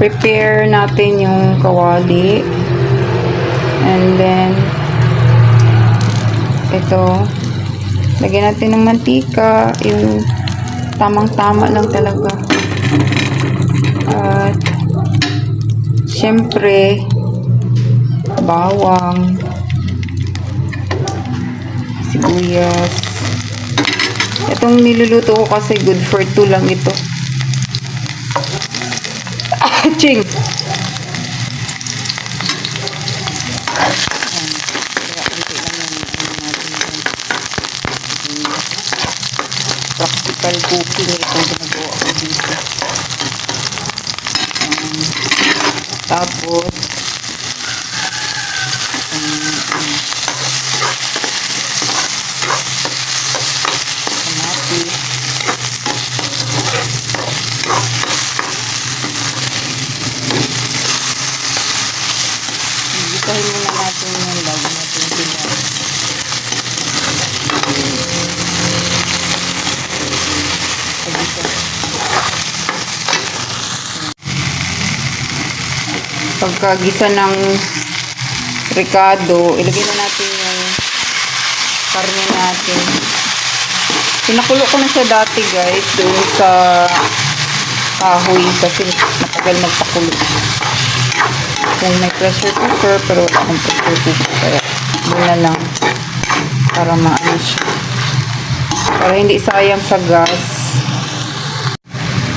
prepare natin yung kawali. And then, ito, lagyan natin ng mantika, yung tamang-tama lang talaga. At, syempre, bawang, sibuyas. Itong niluluto ko kasi good for 2 lang ito. Ching! Practical cooking itong ginagawa ko dito. Tapos kamatis, gisahin muna natin yung bago natin sila. Pagkagisa ng ricado, ilagay na natin yung karne natin. Pinakulo ko na siya dati guys, doon sa kahoy kasi matagal magpakulo. Kung may pressure cooker, pero wala akong pressure cooker, kaya doon na lang para maano siya. Para hindi sayang sa gas.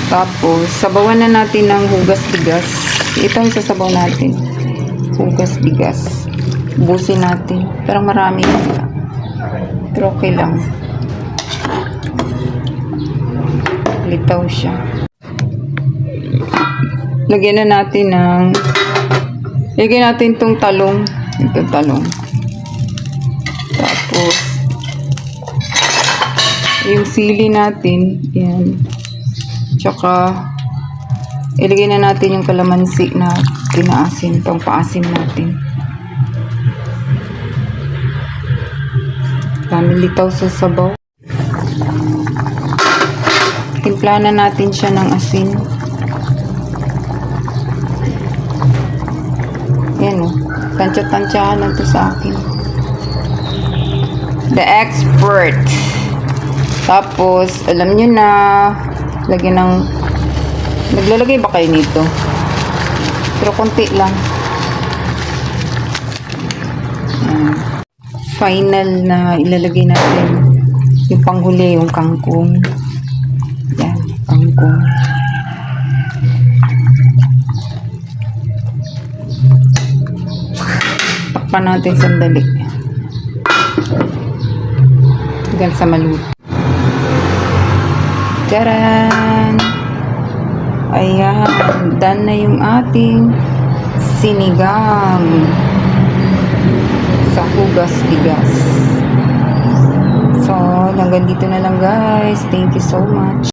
Tapos, sabawan na natin ng hugas bigas. Ito yung sasabaw natin. Hugas bigas. Ubusin natin. Pero marami lang. Pero okay lang. Litaw siya. Lagyan na natin ng lagyan natin itong talong. Itong talong. Tapos yung sili natin. Yan. Tsaka ilagay na natin yung kalamansi na pinaasin, itong paasin natin. Litaw sa sabaw. Timpla na natin siya ng asin. Yan o. Tansya-tansyahan lang ito sa akin. The expert. Tapos, alam nyo na, lagyan ng naglalagay ba kayo nito? Pero konti lang. Final na ilalagay natin yung panghuli, yung kangkong. Yan, kangkong. Takpan natin sandali. Hanggang sa maluto. Taran! Ayan, done na yung ating sinigang sa hugas bigas. So, hanggang dito na lang guys. Thank you so much.